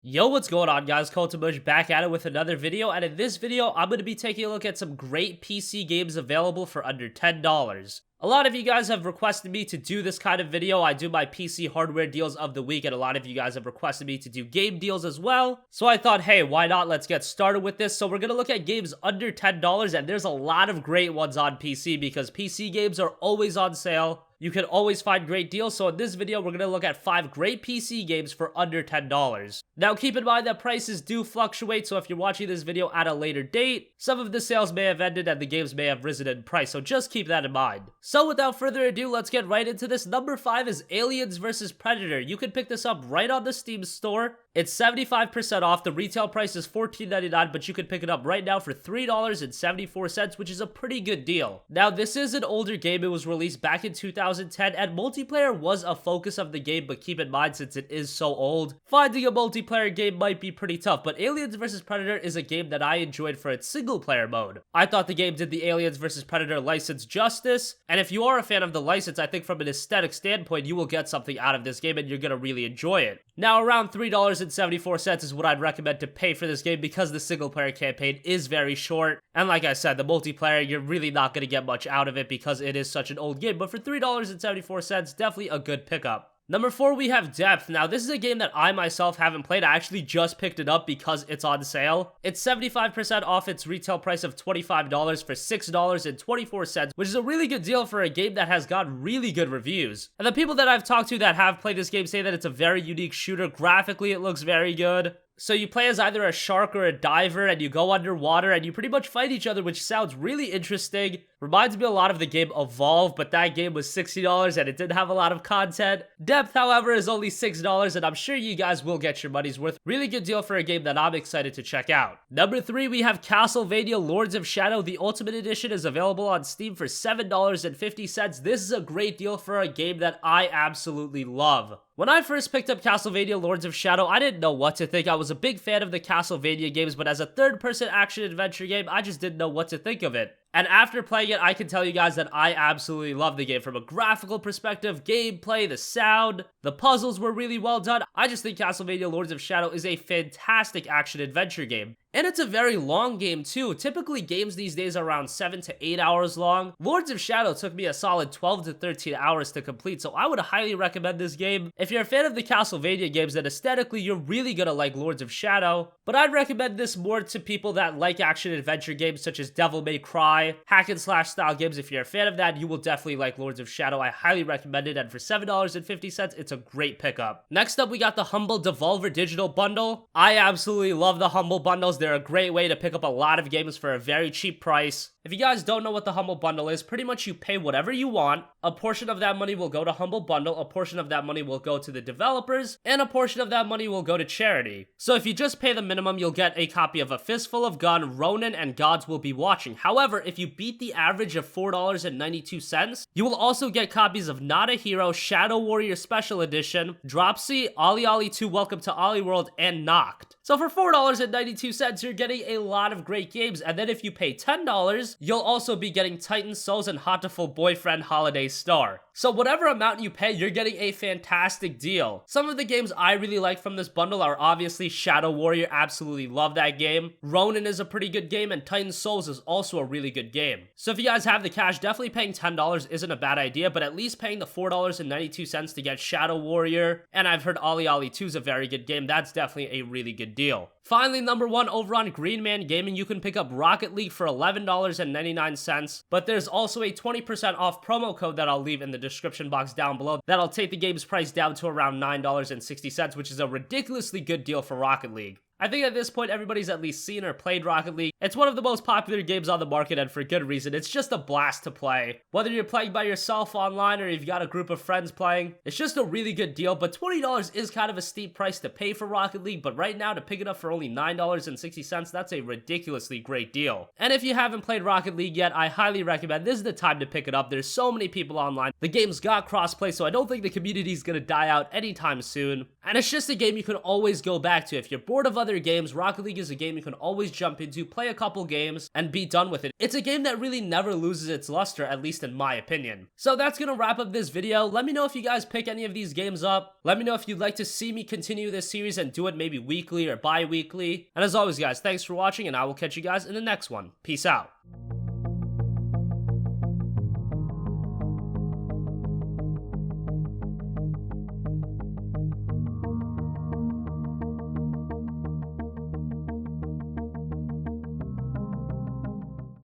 Yo, what's going on, guys? CultofMush back at it with another video, and in this video, I'm going to be taking a look at some great PC games available for under $10. A lot of you guys have requested me to do this kind of video. I do my PC hardware deals of the week, and a lot of you guys have requested me to do game deals as well. So I thought, hey, why not? Let's get started with this. So we're going to look at games under $10, and there's a lot of great ones on PC because PC games are always on sale. You can always find great deals, so in this video, we're going to look at 5 great PC games for under $10. Now, keep in mind that prices do fluctuate, so if you're watching this video at a later date, some of the sales may have ended and the games may have risen in price, so just keep that in mind. So without further ado, let's get right into this. Number 5 is Aliens vs. Predator. You can pick this up right on the Steam store. It's 75% off. The retail price is $14.99, but you can pick it up right now for $3.74, which is a pretty good deal. Now, this is an older game. It was released back in 2010, and multiplayer was a focus of the game, but keep in mind, since it is so old, finding a multiplayer game might be pretty tough, but Aliens vs. Predator is a game that I enjoyed for its single-player mode. I thought the game did the Aliens vs. Predator license justice, and if you are a fan of the license, I think from an aesthetic standpoint, you will get something out of this game, and you're gonna really enjoy it. Now, around $3.74 is what I'd recommend to pay for this game because the single-player campaign is very short. And like I said, the multiplayer, you're really not going to get much out of it because it is such an old game. But for $3.74, definitely a good pickup. Number 4, we have Depth. Now, this is a game that I myself haven't played. I actually just picked it up because it's on sale. It's 75% off its retail price of $25 for $6.24, which is a really good deal for a game that has got really good reviews. And the people that I've talked to that have played this game say that it's a very unique shooter. Graphically, it looks very good. So you play as either a shark or a diver, and you go underwater, and you pretty much fight each other, which sounds really interesting. Reminds me a lot of the game Evolve, but that game was $60, and it didn't have a lot of content. Depth, however, is only $6, and I'm sure you guys will get your money's worth. Really good deal for a game that I'm excited to check out. Number 3, we have Castlevania Lords of Shadow. The Ultimate Edition is available on Steam for $7.50. This is a great deal for a game that I absolutely love. When I first picked up Castlevania Lords of Shadow, I didn't know what to think. I was a big fan of the Castlevania games, but as a third-person action-adventure game, I just didn't know what to think of it. And after playing it, I can tell you guys that I absolutely love the game. From a graphical perspective, gameplay, the sound, the puzzles were really well done. I just think Castlevania Lords of Shadow is a fantastic action-adventure game. And it's a very long game too. Typically games these days are around 7 to 8 hours long. Lords of Shadow took me a solid 12 to 13 hours to complete, so I would highly recommend this game. If you're a fan of the Castlevania games, then aesthetically you're really gonna like Lords of Shadow. But I'd recommend this more to people that like action-adventure games such as Devil May Cry, hack-and-slash style games. If you're a fan of that, you will definitely like Lords of Shadow. I highly recommend it, and for $7.50, it's a great pickup. Next up, we got the Humble Devolver Digital Bundle. I absolutely love the Humble Bundles. They're a great way to pick up a lot of games for a very cheap price. If you guys don't know what the Humble Bundle is, pretty much you pay whatever you want. A portion of that money will go to Humble Bundle, a portion of that money will go to the developers, and a portion of that money will go to charity. So if you just pay the minimum, you'll get a copy of A Fistful of Gun, Ronin, and Gods Will Be Watching. However, if you beat the average of $4.92, you will also get copies of Not a Hero, Shadow Warrior Special Edition, Dropsy, Ollie Ollie 2 Welcome to Ollie World, and Knocked. So for $4.92, you're getting a lot of great games, and then if you pay $10, you'll also be getting Titan Souls and Hatoful Boyfriend Holiday Star. So whatever amount you pay, you're getting a fantastic deal. Some of the games I really like from this bundle are obviously Shadow Warrior, absolutely love that game. Ronin is a pretty good game, and Titan Souls is also a really good game. So if you guys have the cash, definitely paying $10 isn't a bad idea, but at least paying the $4.92 to get Shadow Warrior, and I've heard Ollie Ollie 2 is a very good game, that's definitely a really good deal. Finally, number 1, over on Green Man Gaming, you can pick up Rocket League for $11.99, but there's also a 20% off promo code that I'll leave in the description box down below that'll take the game's price down to around $9.60, which is a ridiculously good deal for Rocket League. I think at this point, everybody's at least seen or played Rocket League. It's one of the most popular games on the market, and for good reason. It's just a blast to play. Whether you're playing by yourself online or you've got a group of friends playing, it's just a really good deal, but $20 is kind of a steep price to pay for Rocket League, but right now, to pick it up for only $9.60, that's a ridiculously great deal. And if you haven't played Rocket League yet, I highly recommend this is the time to pick it up. There's so many people online. The game's got crossplay, so I don't think the community is going to die out anytime soon. And it's just a game you can always go back to. If you're bored of other games, Rocket League is a game you can always jump into, play a couple games, and be done with it. It's a game that really never loses its luster, at least in my opinion. So that's gonna wrap up this video. Let me know if you guys pick any of these games up. Let me know if you'd like to see me continue this series and do it maybe weekly or bi-weekly. And as always, guys, thanks for watching, and I will catch you guys in the next one. Peace out.